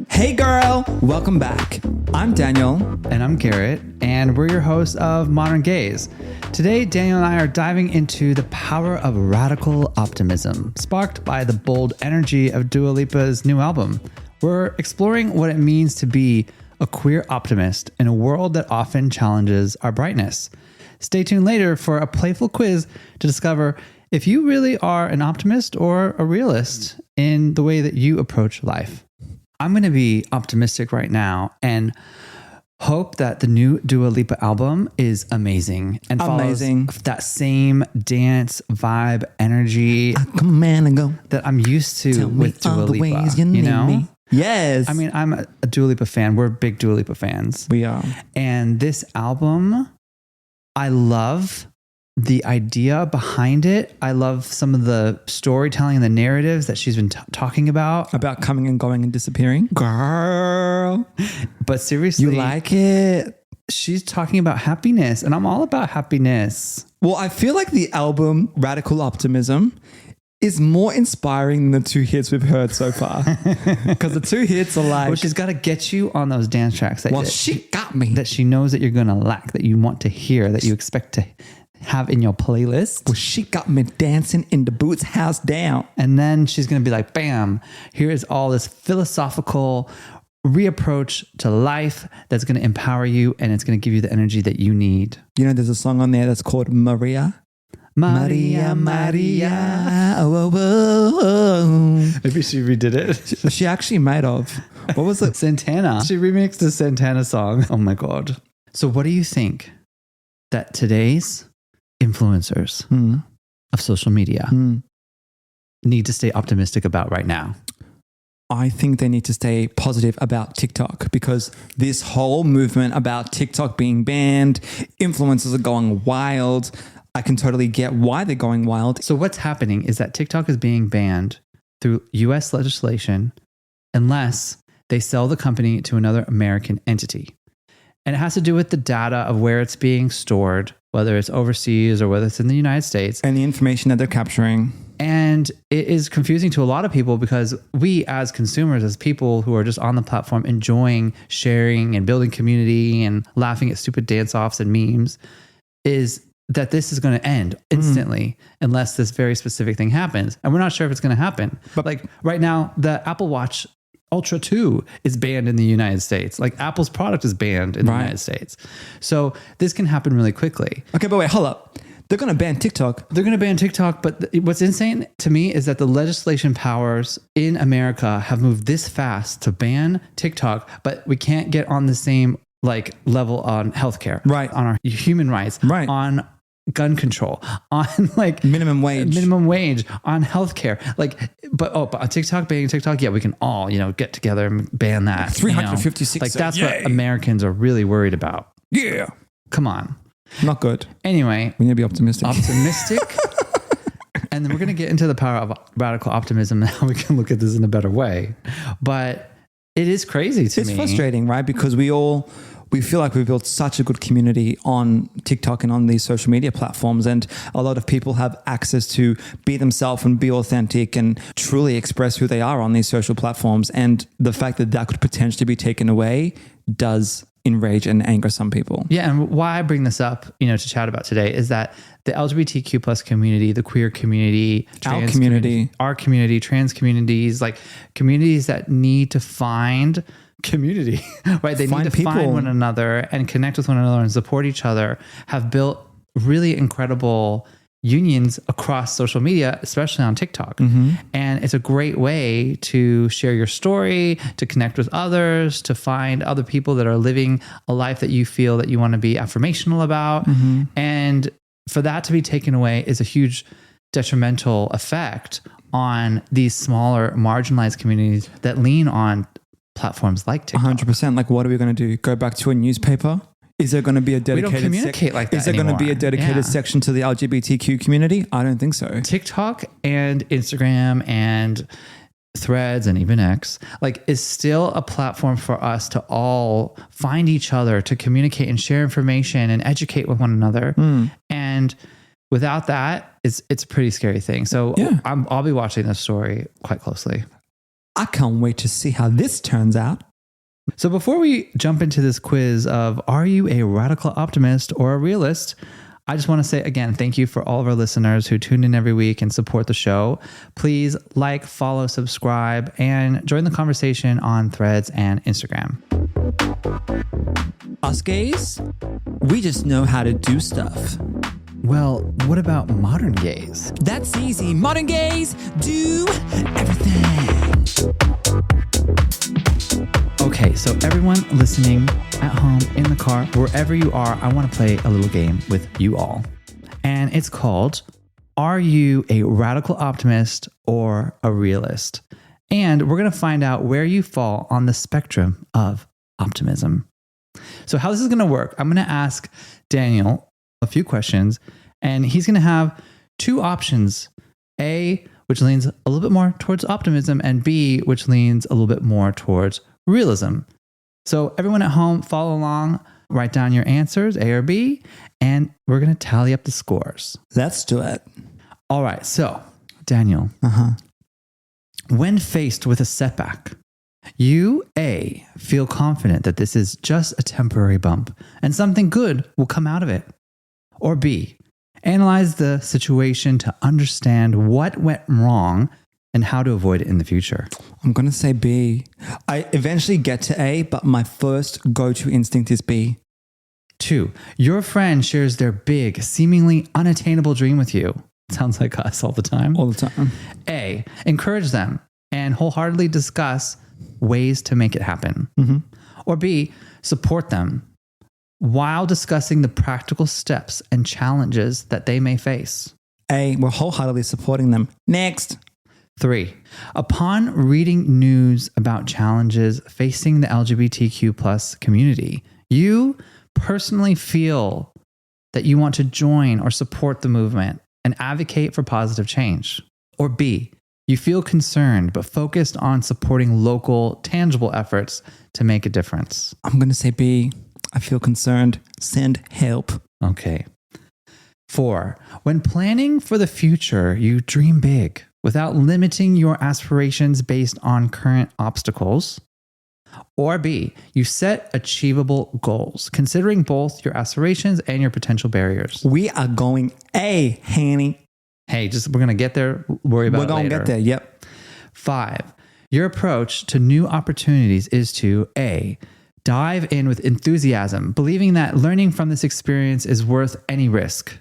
Hey girl, welcome back. I'm Daniel. And I'm Garet, and we're your hosts of Modern Gaze. Today, Daniel and I are diving into the power of radical optimism, sparked by the bold energy of Dua Lipa's new album. We're exploring what it means to be a queer optimist in a world that often challenges our brightness. Stay tuned later for a playful quiz to discover if you really are an optimist or a realist in the way that you approach life. I'm going to be optimistic right now and hope that the new Dua Lipa album is amazing and follows that same dance vibe energy that I'm used to with Dua Lipa. You know? Me. Yes. I mean, I'm a Dua Lipa fan. We're big Dua Lipa fans. We are. And this album, I love the idea behind it. I love some of the storytelling and the narratives that she's been talking about coming and going and disappearing. Girl. But seriously, you like it? She's talking about happiness, and I'm all about happiness. Well, I feel like the album Radical Optimism is more inspiring than the two hits we've heard so far. Because the two hits are like... Well, she's got to get you on those dance tracks. She got me. That she knows that you're going to like, that you want to hear, that you expect to have in your playlist. Well, she got me dancing in the boots house down. And then she's going to be like, bam, here is all this philosophical reapproach to life that's going to empower you, and it's going to give you the energy that you need. You know, there's a song on there that's called Maria. Maria, Maria. Oh, oh, oh, oh. Maybe she redid it. She actually might have. What was it? Santana. She remixed the Santana song. Oh my God. So what do you think that today's influencers of social media need to stay optimistic about right now? I think they need to stay positive about TikTok, because this whole movement about TikTok being banned, influencers are going wild. I can totally get why they're going wild. So what's happening is that TikTok is being banned through US legislation unless they sell the company to another American entity. And it has to do with the data of where it's being stored, whether it's overseas or whether it's in the United States. And the information that they're capturing. And it is confusing to a lot of people, because we as consumers, as people who are just on the platform enjoying sharing and building community and laughing at stupid dance-offs and memes, is that this is going to end instantly unless this very specific thing happens. And we're not sure if it's going to happen. But like right now, the Apple Watch Ultra 2 is banned in the United States. Like Apple's product is banned in the United States. So this can happen really quickly. Okay, but wait, hold up. They're going to ban TikTok. They're going to ban TikTok. But what's insane to me is that the legislation powers in America have moved this fast to ban TikTok, but we can't get on the same like level on healthcare, right? On our human rights, right? On gun control, on like minimum wage, on healthcare. Like, but on TikTok, banning TikTok, yeah, we can all, get together and ban that. 356. Like that's what Americans are really worried about. Yeah. Come on. Not good. Anyway. We need to be optimistic. And then we're going to get into the power of radical optimism and how we can look at this in a better way. But it is crazy to me. It's frustrating, right? Because we feel like we've built such a good community on TikTok and on these social media platforms. And a lot of people have access to be themselves and be authentic and truly express who they are on these social platforms. And the fact that could potentially be taken away does enrage and anger some people. Yeah. And why I bring this up, to chat about today is that the LGBTQ plus community, the queer community, our community, trans communities, like communities that need to find community, right? They need to find one another and connect with one another and support each other, have built really incredible unions across social media, especially on TikTok. And it's a great way to share your story, to connect with others, to find other people that are living a life that you feel that you want to be affirmational about. And for that to be taken away is a huge detrimental effect on these smaller marginalized communities that lean on platforms like TikTok. 100%. Like, what are we going to do? Go back to a newspaper? Is there going to be a dedicated... We don't communicate like that Is there going to be a dedicated section to the LGBTQ community? I don't think so. TikTok and Instagram and Threads and even X, is still a platform for us to all find each other, to communicate and share information and educate with one another. And without that, it's a pretty scary thing. So I'll be watching this story quite closely. I can't wait to see how this turns out. So before we jump into this quiz of are you a radical optimist or a realist, I just want to say again, thank you for all of our listeners who tune in every week and support the show. Please like, follow, subscribe, and join the conversation on Threads and Instagram. Us gays, we just know how to do stuff. Well, what about modern gays? That's easy. Modern gays do everything. Okay, so everyone listening at home, in the car, wherever you are, I want to play a little game with you all. And it's called, Are You a Radical Optimist or a Realist? And we're going to find out where you fall on the spectrum of optimism. So how this is going to work, I'm going to ask Daniel a few questions, and he's going to have two options. A, which leans a little bit more towards optimism, and B, which leans a little bit more towards realism. So everyone at home, follow along, write down your answers, A or B, and we're going to tally up the scores. Let's do it. All right. So Daniel, when faced with a setback, you A, feel confident that this is just a temporary bump and something good will come out of it. Or B, analyze the situation to understand what went wrong and how to avoid it in the future. I'm going to say B. I eventually get to A, but my first go-to instinct is B. 2, your friend shares their big, seemingly unattainable dream with you. Sounds like us all the time. All the time. A, encourage them and wholeheartedly discuss ways to make it happen. Or B, support them while discussing the practical steps and challenges that they may face. A, we're wholeheartedly supporting them. Next. 3, upon reading news about challenges facing the LGBTQ plus community, you personally feel that you want to join or support the movement and advocate for positive change. Or B, you feel concerned but focused on supporting local, tangible efforts to make a difference. I'm going to say B. I feel concerned. Send help. Okay. 4, when planning for the future, you dream big without limiting your aspirations based on current obstacles. Or B, you set achievable goals, considering both your aspirations and your potential barriers. We are going A, Hanny. Hey, we're going to get there. Worry about it later. We're going to get there. Yep. 5, your approach to new opportunities is to A, dive in with enthusiasm, believing that learning from this experience is worth any risk.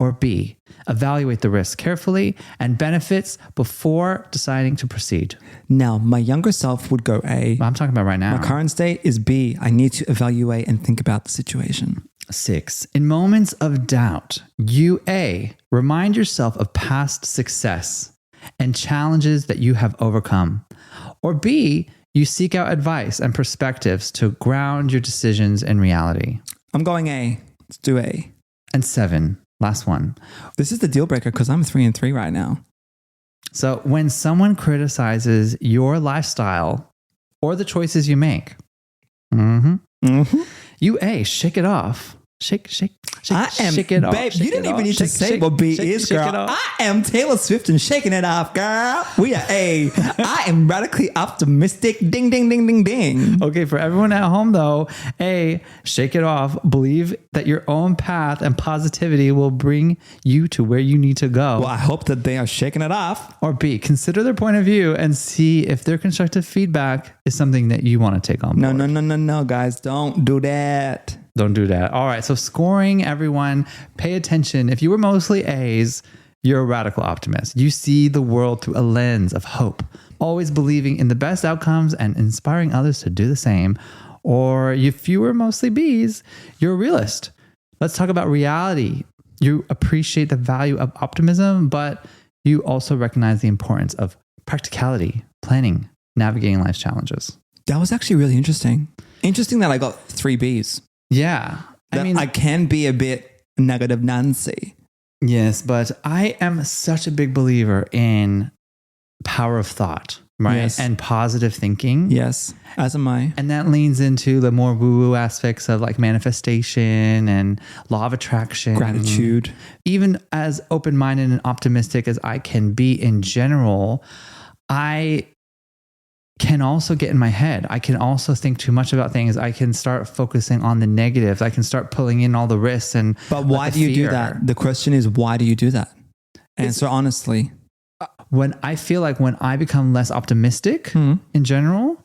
Or B, evaluate the risk carefully and benefits before deciding to proceed. Now, my younger self would go A. I'm talking about right now. My current state is B. I need to evaluate and think about the situation. 6, in moments of doubt, you A, remind yourself of past success and challenges that you have overcome. Or B, you seek out advice and perspectives to ground your decisions in reality. I'm going A. Let's do A. And 7, last one. This is the deal breaker because I'm 3-3 right now. So when someone criticizes your lifestyle or the choices you make, you A, shake it off. Shake it off. Babe, you didn't even need to say what B is, girl. I am Taylor Swift and shaking it off, girl. We are A. I am radically optimistic. Ding, ding, ding, ding, ding. Okay, for everyone at home though, A, shake it off. Believe that your own path and positivity will bring you to where you need to go. Well, I hope that they are shaking it off. Or B, consider their point of view and see if their constructive feedback is something that you want to take on board. No, guys. Don't do that. Don't do that. All right. So scoring, everyone, pay attention. If you were mostly A's, you're a radical optimist. You see the world through a lens of hope, always believing in the best outcomes and inspiring others to do the same. Or if you were mostly B's, you're a realist. Let's talk about reality. You appreciate the value of optimism, but you also recognize the importance of practicality, planning, navigating life's challenges. That was actually really interesting. Interesting that I got 3 B's. Yeah. I can be a bit negative Nancy. Yes, but I am such a big believer in power of thought, right? Yes. And positive thinking. Yes, as am I. And that leans into the more woo-woo aspects of like manifestation and law of attraction. Gratitude. Even as open-minded and optimistic as I can be in general, I can also get in my head. I can also think too much about things. I can start focusing on the negatives. I can start pulling in all the risks and But why do you do that? The question is, why do you do that? Answer honestly. When I feel like when I become less optimistic in general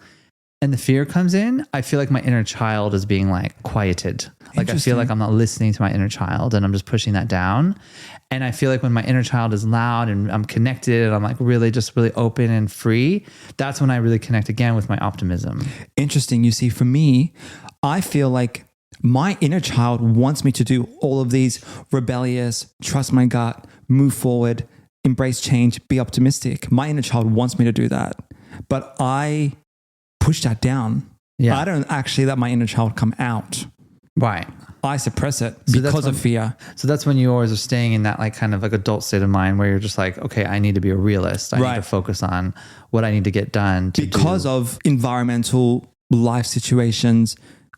and the fear comes in, I feel like my inner child is being like quieted. Like I feel like I'm not listening to my inner child and I'm just pushing that down. And I feel like when my inner child is loud and I'm connected and I'm like really open and free, that's when I really connect again with my optimism. Interesting. You see, for me, I feel like my inner child wants me to do all of these rebellious, trust my gut, move forward, embrace change, be optimistic. My inner child wants me to do that. But I push that down. Yeah. I don't actually let my inner child come out. Right. I suppress it because of fear. So that's when you always are staying in that like kind of like adult state of mind where you're just like, okay, I need to be a realist. I need to focus on what I need to get done. Because of environmental life situations,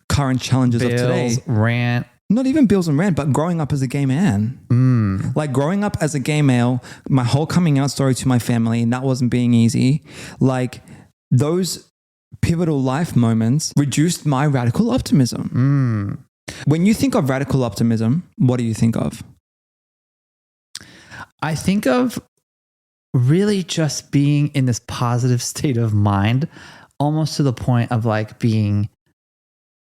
current challenges of today. Rant. Not even bills and rent, but growing up as a gay man. Like growing up as a gay male, my whole coming out story to my family, and that wasn't being easy. Like those pivotal life moments reduced my radical optimism. When you think of radical optimism, what do you think of? I think of really just being in this positive state of mind, almost to the point of like being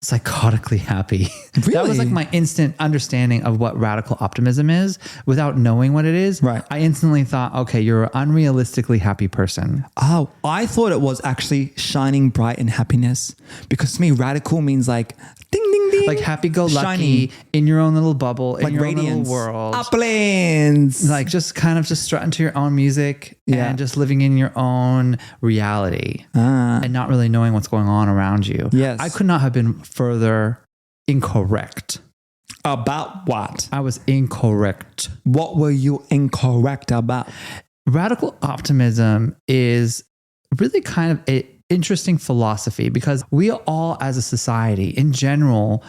psychotically happy. Really? That was like my instant understanding of what radical optimism is without knowing what it is. Right. I instantly thought, okay, you're an unrealistically happy person. Oh, I thought it was actually shining bright in happiness, because to me, radical means like ding, ding, ding. Like happy-go-lucky in your own little bubble, like in your radiance, own little world. Uplands. Like just kind of just strutting to your own music and just living in your own reality and not really knowing what's going on around you. Yes. I could not have been further incorrect. About what? I was incorrect. What were you incorrect about? Radical optimism is really kind of an interesting philosophy because we all as a society in general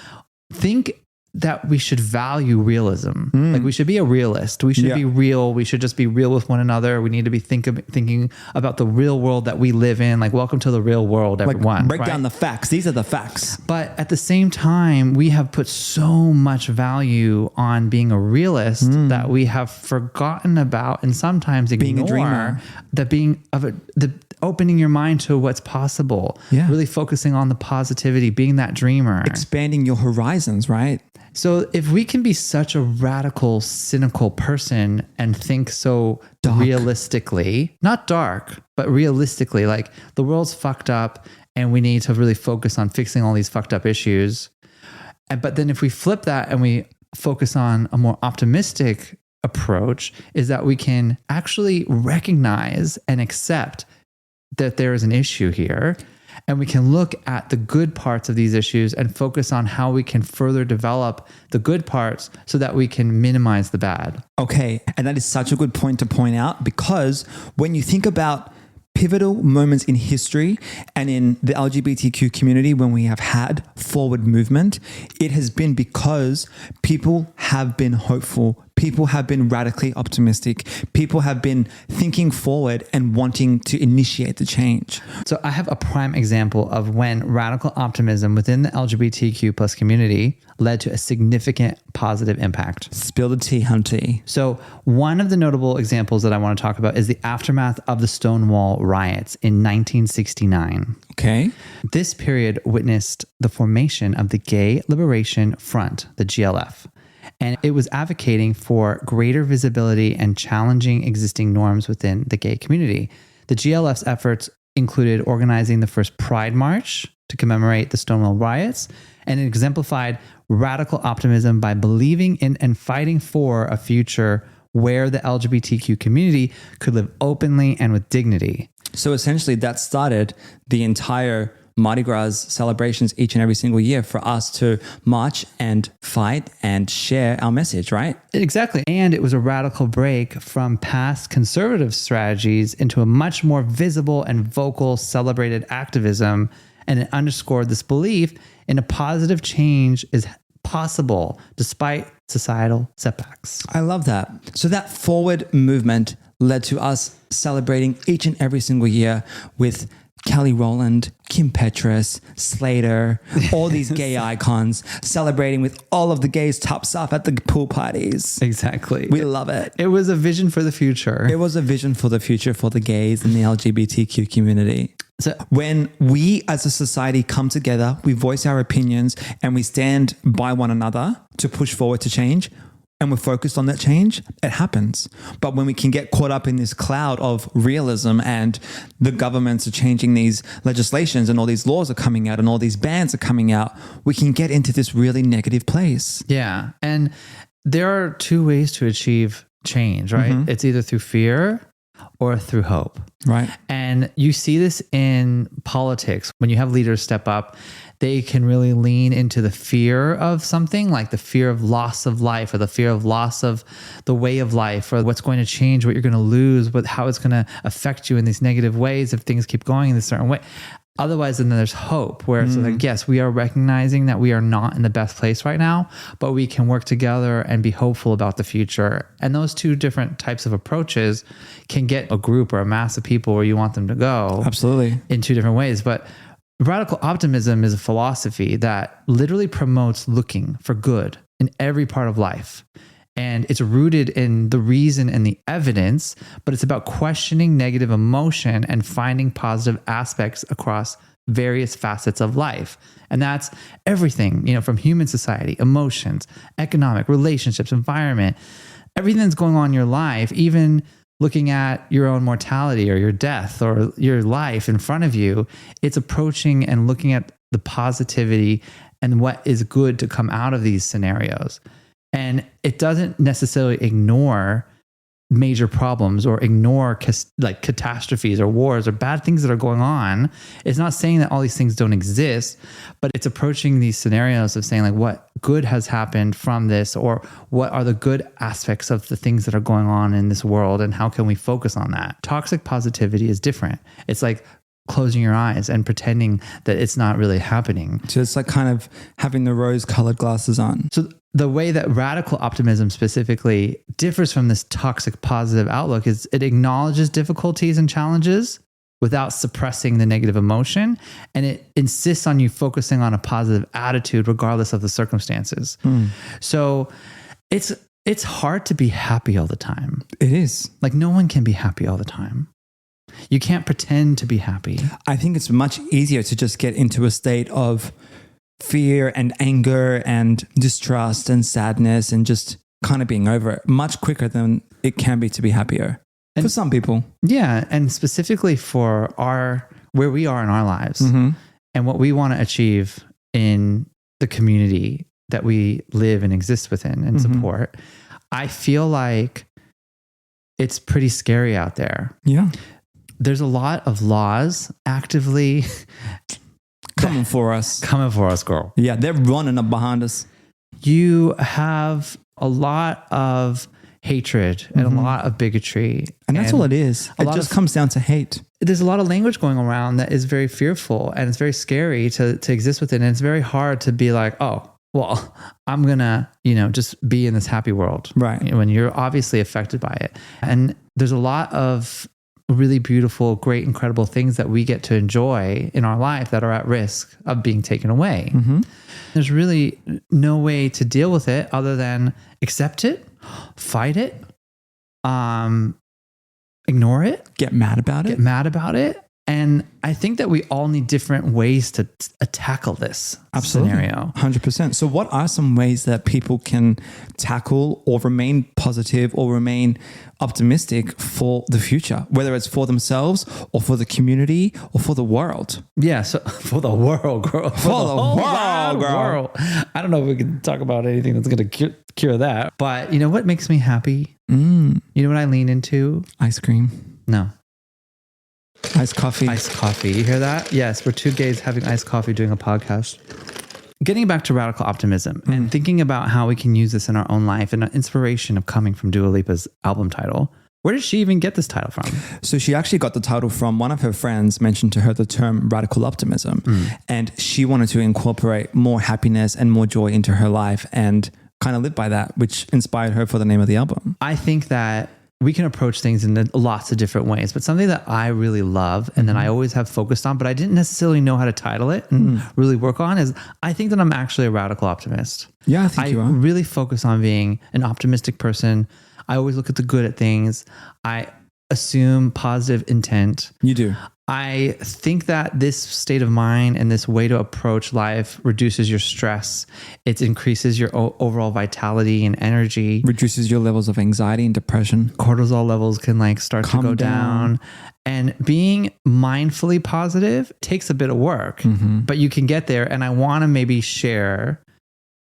think that we should value realism. Like we should be a realist. We should be real. We should just be real with one another. We need to be thinking about the real world that we live in. Like, welcome to the real world, everyone. Like, break down the facts. These are the facts. But at the same time, we have put so much value on being a realist that we have forgotten about and sometimes ignore being a dreamer. the opening your mind to what's possible. Yeah. Really focusing on the positivity, being that dreamer. Expanding your horizons, right? So if we can be such a radical, cynical person and think so dark. Realistically, not dark, but realistically, like the world's fucked up and we need to really focus on fixing all these fucked up issues. But then if we flip that and we focus on a more optimistic approach, is that we can actually recognize and accept that there is an issue here. And we can look at the good parts of these issues and focus on how we can further develop the good parts so that we can minimize the bad. Okay. And that is such a good point to point out, because when you think about pivotal moments in history and in the LGBTQ community, when we have had forward movement, it has been because people have been hopeful. People have been radically optimistic. People have been thinking forward and wanting to initiate the change. So I have a prime example of when radical optimism within the LGBTQ plus community led to a significant positive impact. Spill the tea, Hunty. So one of the notable examples that I want to talk about is the aftermath of the Stonewall riots in 1969. Okay. This period witnessed the formation of the Gay Liberation Front, the GLF. And it was advocating for greater visibility and challenging existing norms within the gay community. The GLF's efforts included organizing the first Pride March to commemorate the Stonewall riots, and it exemplified radical optimism by believing in and fighting for a future where the LGBTQ community could live openly and with dignity. So essentially that started the entire Mardi Gras celebrations each and every single year for us to march and fight and share our message, right? Exactly. And it was a radical break from past conservative strategies into a much more visible and vocal celebrated activism. And it underscored this belief in a positive change is possible despite societal setbacks. I love that. So that forward movement led to us celebrating each and every single year with Kelly Rowland, Kim Petras, Slater, all these gay icons celebrating with all of the gays tops up at the pool parties. Exactly. We love it. It was a vision for the future. It was a vision for the future for the gays and the LGBTQ community. So when we as a society come together, we voice our opinions and we stand by one another to push forward to change, and we're focused on that change, it happens. But when we can get caught up in this cloud of realism and the governments are changing these legislations and all these laws are coming out and all these bans are coming out, we can get into this really negative place. Yeah. And there are two ways to achieve change, right? Mm-hmm. It's either through fear or through hope. Right. And you see this in politics. When you have leaders step up, they can really lean into the fear of something, like the fear of loss of life or the fear of loss of the way of life or what's going to change, what you're going to lose, how it's going to affect you in these negative ways if things keep going in a certain way. Otherwise, then there's hope where it's like, yes, we are recognizing that we are not in the best place right now, but we can work together and be hopeful about the future. And those two different types of approaches can get a group or a mass of people where you want them to go. Absolutely. In two different ways. But radical optimism is a philosophy that literally promotes looking for good in every part of life. And it's rooted in the reason and the evidence, but it's about questioning negative emotion and finding positive aspects across various facets of life. And that's everything, from human society, emotions, economic, relationships, environment, everything that's going on in your life, even looking at your own mortality or your death or your life in front of you. It's approaching and looking at the positivity and what is good to come out of these scenarios. And it doesn't necessarily ignore major problems or ignore catastrophes or wars or bad things that are going on. It's not saying that all these things don't exist, but it's approaching these scenarios of saying what good has happened from this, or what are the good aspects of the things that are going on in this world, and how can we focus on that? Toxic positivity is different. It's like closing your eyes and pretending that it's not really happening. So it's like kind of having the rose-colored glasses on. So the way that radical optimism specifically differs from this toxic positive outlook is it acknowledges difficulties and challenges without suppressing the negative emotion. And it insists on you focusing on a positive attitude regardless of the circumstances. So it's hard to be happy all the time. It is. Like no one can be happy all the time. You can't pretend to be happy. I think it's much easier to just get into a state of fear and anger and distrust and sadness and just kind of being over it much quicker than it can be to be happier for some people. Yeah. And specifically for where we are in our lives and what we want to achieve in the community that we live and exist within and support, I feel like it's pretty scary out there. Yeah. There's a lot of laws actively coming for us. Coming for us, girl. Yeah, they're running up behind us. You have a lot of hatred and a lot of bigotry. And that's all it is. It just comes down to hate. There's a lot of language going around that is very fearful, and it's very scary to exist within. And it's very hard to be like, oh, well, I'm going to, just be in this happy world. Right. When you're obviously affected by it. And there's a lot of really beautiful, great, incredible things that we get to enjoy in our life that are at risk of being taken away. There's really no way to deal with it other than accept it, fight it, ignore it, get mad about it. And I think that we all need different ways to tackle this scenario. 100%. So what are some ways that people can tackle or remain positive or remain optimistic for the future, whether it's for themselves or for the community or for the world? Yeah. So for the world, girl. For the whole world. I don't know if we can talk about anything that's going to cure that. But you know what makes me happy? You know what I lean into? Ice cream. No. Iced coffee. Iced coffee. You hear that? Yes, we're two gays having iced coffee doing a podcast. Getting back to radical optimism and thinking about how we can use this in our own life, and an inspiration of coming from Dua Lipa's album title. Where did she even get this title from? So she actually got the title from one of her friends mentioned to her the term radical optimism. And she wanted to incorporate more happiness and more joy into her life and kind of live by that, which inspired her for the name of the album. I think that we can approach things in lots of different ways, but something that I really love and that I always have focused on, but I didn't necessarily know how to title it and really work on is I think that I'm actually a radical optimist. Yeah, I think you are. I really focus on being an optimistic person. I always look at the good at things. I assume positive intent. You do. I think that this state of mind and this way to approach life reduces your stress. It increases your overall vitality and energy. Reduces your levels of anxiety and depression. Cortisol levels can like start to go down. And being mindfully positive takes a bit of work, but you can get there. And I want to maybe share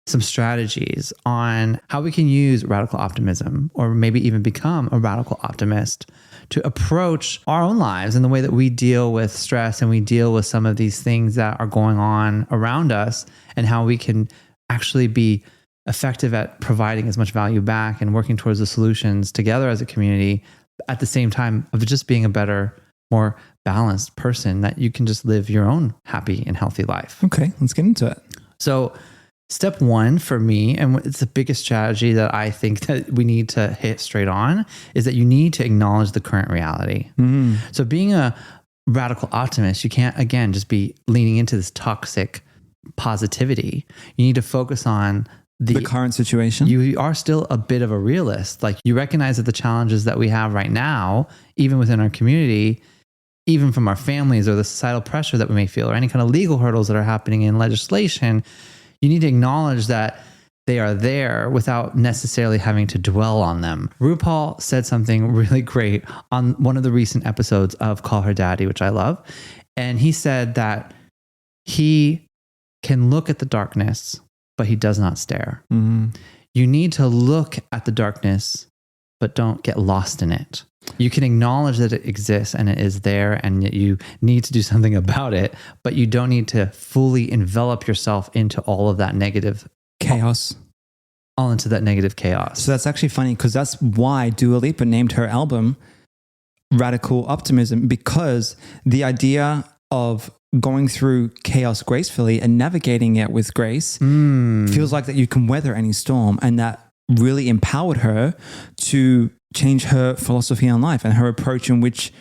some strategies on how we can use radical optimism, or maybe even become a radical optimist, to approach our own lives and the way that we deal with stress and we deal with some of these things that are going on around us, and how we can actually be effective at providing as much value back and working towards the solutions together as a community, at the same time of just being a better, more balanced person, that you can just live your own happy and healthy life. Okay, let's get into it. So step one for me, and it's the biggest strategy that I think that we need to hit straight on, is that you need to acknowledge the current reality. So being a radical optimist, you can't, again, just be leaning into this toxic positivity. You need to focus on the current situation. You are still a bit of a realist. Like, you recognize that the challenges that we have right now, even within our community, even from our families, or the societal pressure that we may feel, or any kind of legal hurdles that are happening in legislation, you need to acknowledge that they are there without necessarily having to dwell on them. RuPaul said something really great on one of the recent episodes of Call Her Daddy, which I love. And he said that he can look at the darkness, but he does not stare. You need to look at the darkness, but don't get lost in it. You can acknowledge that it exists and it is there, and that you need to do something about it, but you don't need to fully envelop yourself into all of that negative chaos. All into that negative chaos. So that's actually funny, because that's why Dua Lipa named her album Radical Optimism, because the idea of going through chaos gracefully and navigating it with grace feels like that you can weather any storm, and that really empowered her to change her philosophy on life and her approach in which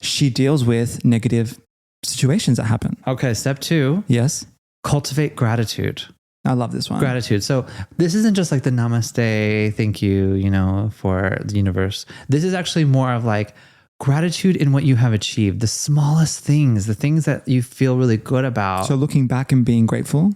she deals with negative situations that happen. Okay, step 2. Yes. Cultivate gratitude. I love this one. Gratitude. So this isn't just like the namaste, thank you, for the universe. This is actually more of like gratitude in what you have achieved, the smallest things, the things that you feel really good about. So looking back and being grateful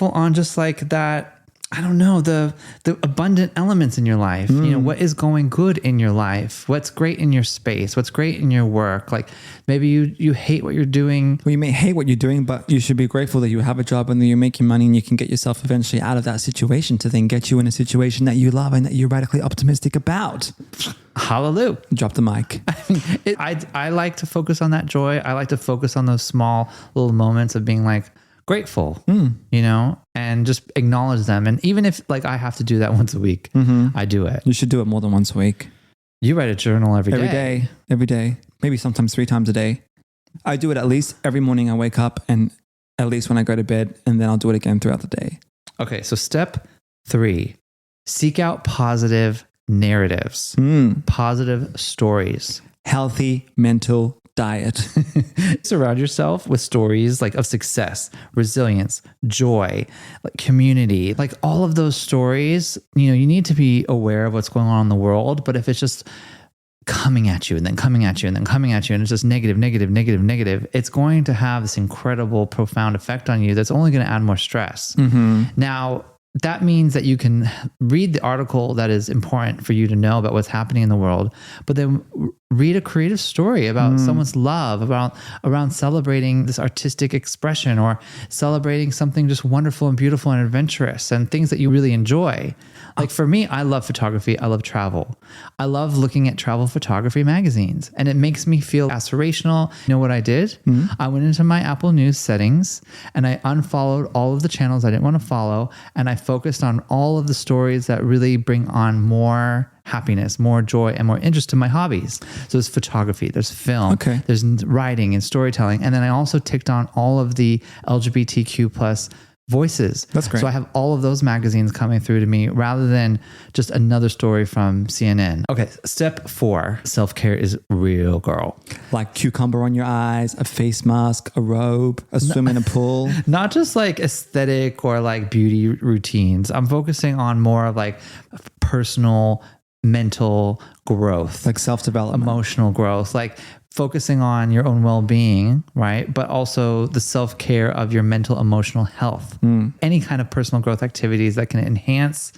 on just like that, I don't know, the abundant elements in your life, what is going good in your life, what's great in your space, what's great in your work. Like, maybe you hate what you're doing. Well, you may hate what you're doing, but you should be grateful that you have a job and that you're making money, and you can get yourself eventually out of that situation to then get you in a situation that you love and that you're radically optimistic about. Hallelujah. Drop the mic. I like to focus on that joy. I like to focus on those small little moments of being like grateful, and just acknowledge them. And even if like I have to do that once a week, I do it. You should do it more than once a week. You write a journal every day. Maybe sometimes 3 times a day. I do it at least every morning I wake up, and at least when I go to bed, and then I'll do it again throughout the day. Okay. So step 3, seek out positive narratives, positive stories, healthy mental diet. Surround yourself with stories like of success, resilience, joy, like community, like all of those stories. You need to be aware of what's going on in the world, but if it's just coming at you and then coming at you and then coming at you, and it's just negative, it's going to have this incredible, profound effect on you that's only going to add more stress. Now, that means that you can read the article that is important for you to know about what's happening in the world, but then read a creative story about someone's love, around celebrating this artistic expression, or celebrating something just wonderful and beautiful and adventurous, and things that you really enjoy. Like for me, I love photography. I love travel. I love looking at travel photography magazines, and it makes me feel aspirational. You know what I did? I went into my Apple News settings and I unfollowed all of the channels I didn't want to follow, and I focused on all of the stories that really bring on more happiness, more joy, and more interest to my hobbies. So there's photography, there's film, there's writing and storytelling. And then I also ticked on all of the LGBTQ plus voices. That's great. So I have all of those magazines coming through to me rather than just another story from CNN. Okay, step 4, self-care is real, girl. Like cucumber on your eyes, a face mask, a robe, a swim in a pool. Not just like aesthetic or like beauty routines. I'm focusing on more of like personal, mental growth, Like self-development. emotional growth, like focusing on your own well-being, right? But also the self-care of your mental, emotional health. Any kind of personal growth activities that can enhance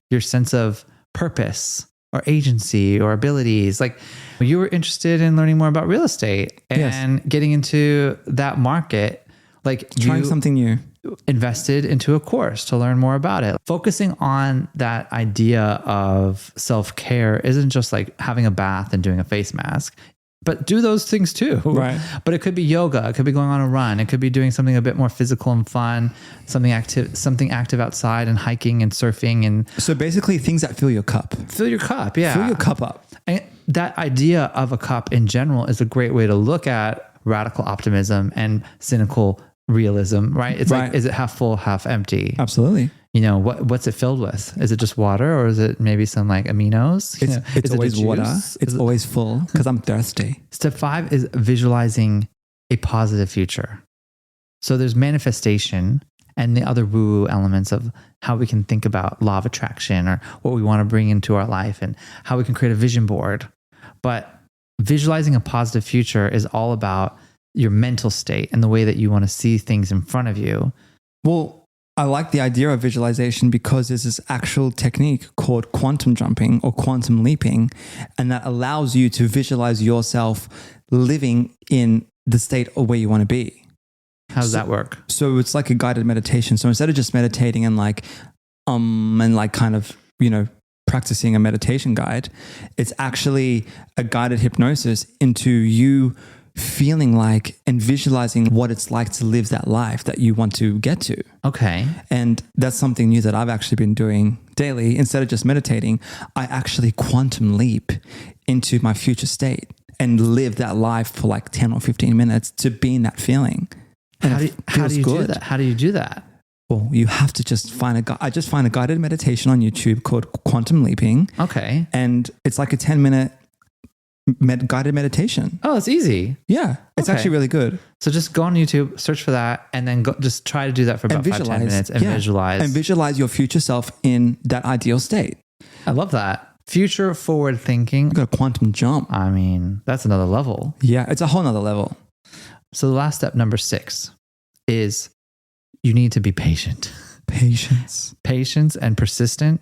your sense of purpose or agency or abilities. Like you were interested in learning more about real estate and getting into that market, like Trying something new. invested into a course to learn more about it. Focusing on that idea of self-care isn't just like having a bath and doing a face mask, but do those things too. Right. But it could be yoga. It could be going on a run. It could be doing something a bit more physical and fun, something active outside and hiking and surfing and So basically things that fill your cup. fill your cup. Yeah. Fill your cup up. And that idea of a cup in general is a great way to look at radical optimism and cynical realism, right? It's like, is it half full, half empty? Absolutely. You know, what's it filled with? Is it just water or is it maybe some like aminos? You know, It's is it a always water. juice? It's always full because I'm thirsty. Step 5 is visualizing a positive future. So there's manifestation and the other woo-woo elements of how we can think about law of attraction or what we want to bring into our life and how we can create a vision board. But visualizing a positive future is all about your mental state and the way that you want to see things in front of you. Well, I like the idea of visualization because there's this actual technique called quantum jumping or quantum leaping, and that allows you to visualize yourself living in the state of where you want to be. How does that work? So it's like a guided meditation. So instead of just meditating and like kind of, practicing a meditation guide, it's actually a guided hypnosis into you feeling like and visualizing what it's like to live that life that you want to get to. Okay. And that's something new that I've actually been doing daily. Instead of just meditating, I actually quantum leap into my future state and live that life for like 10 or 15 minutes to be in that feeling. And How do you do that? How do you do that? Well, you have to just I just find a guided meditation on YouTube called Quantum Leaping. Okay. And it's like a 10-minute guided meditation. Oh, it's easy. Yeah. It's Okay. actually really good. So just go on YouTube, search for that, and then just try to do that for about 5-10 minutes and visualize. And visualize your future self in that ideal state. I love that. Future forward thinking. You got a quantum jump. I mean, that's another level. Yeah, it's a whole nother level. So the last step, number 6, is you need to be patient. Patience. Patience and persistent.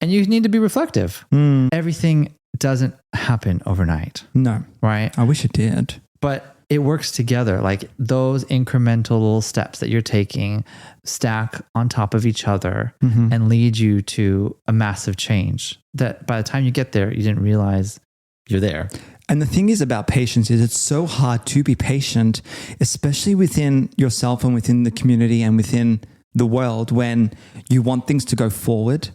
And you need to be reflective. Everything doesn't happen overnight, No, right? I wish it did. But it works together. Like those incremental little steps that you're taking stack on top of each other and lead you to a massive change that by the time you get there, you didn't realize you're there. And the thing is about patience is it's so hard to be patient, especially within yourself and within the community and within the world when you want things to go forward,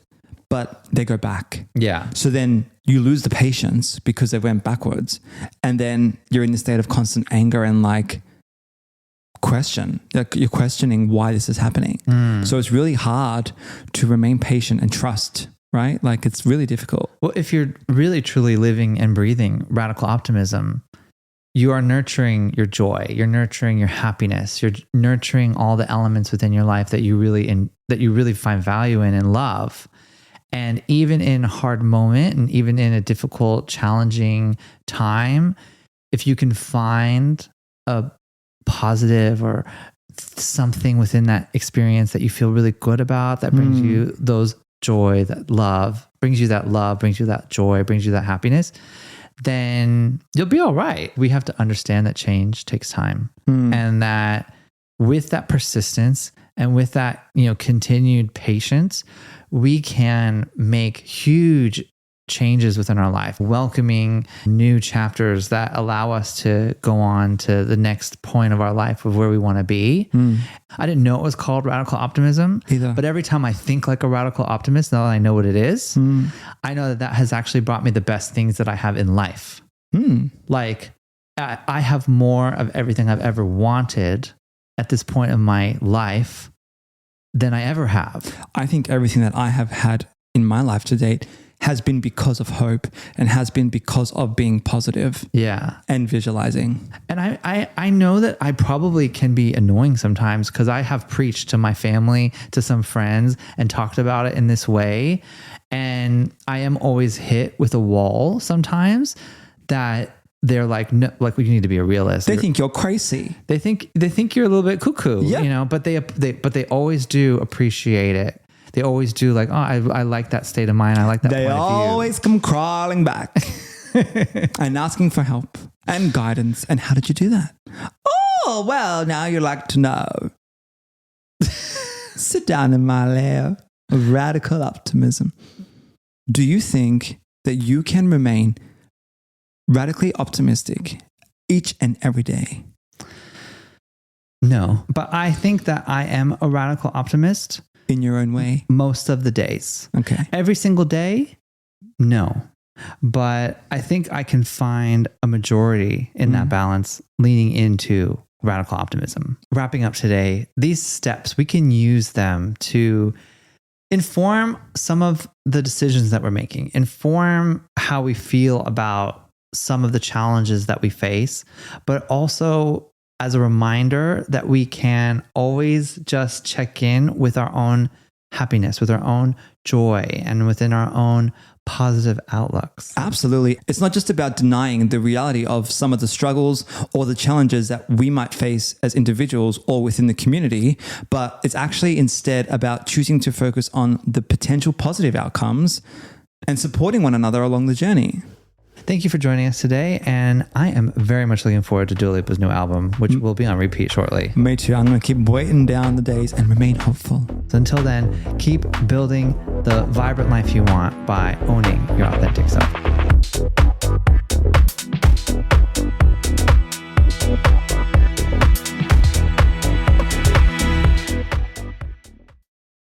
but they go back. Yeah. So then you lose the patience because they went backwards. And then you're in the state of constant anger and like you're questioning why this is happening. So it's really hard to remain patient and trust, right? Like it's really difficult. Well, if you're really truly living and breathing radical optimism, you are nurturing your joy, you're nurturing your happiness, you're nurturing all the elements within your life that you really find value in and love. And even in a hard moment and even in a difficult, challenging time, if you can find a positive or something within that experience that you feel really good about, that brings you those joy, that love, brings you that joy, brings you that happiness, then you'll be all right. We have to understand that change takes time and that with that persistence and with that, continued patience, we can make huge changes within our life, welcoming new chapters that allow us to go on to the next point of our life of where we want to be. I didn't know it was called radical optimism Either. but every time I think like a radical optimist, now that I know what it is, I know that has actually brought me the best things that I have in life. Like I have more of everything I've ever wanted at this point in my life than I ever have. I think everything that I have had in my life to date has been because of hope and has been because of being positive and visualizing. And I know that I probably can be annoying sometimes because I have preached to my family, to some friends, and talked about it in this way. And I am always hit with a wall sometimes that they're like, no, like, we need to be a realist. They think you're crazy. They think you're a little bit cuckoo, you know, but they always do appreciate it. They always do, like, oh, I like that state of mind. I like that point of view. They always come crawling back and asking for help and guidance. And how did you do that? Oh, well, now you'd like to know. Sit down in my lair of radical optimism. Do you think that you can remain radically optimistic each and every day? No, but I think that I am a radical optimist. In your own way? Most of the days. Okay. Every single day? No. But I think I can find a majority in that balance leaning into radical optimism. Wrapping up today, these steps, we can use them to inform some of the decisions that we're making, inform how we feel about some of the challenges that we face, but also as a reminder that we can always just check in with our own happiness, with our own joy, and within our own positive outlooks. Absolutely. It's not just about denying the reality of some of the struggles or the challenges that we might face as individuals or within the community, but it's actually instead about choosing to focus on the potential positive outcomes and supporting one another along the journey. Thank you for joining us today, and I am very much looking forward to Dua Lipa's new album, which will be on repeat shortly. Me too. I'm going to keep waiting down the days and remain hopeful. So until then, keep building the vibrant life you want by owning your authentic self.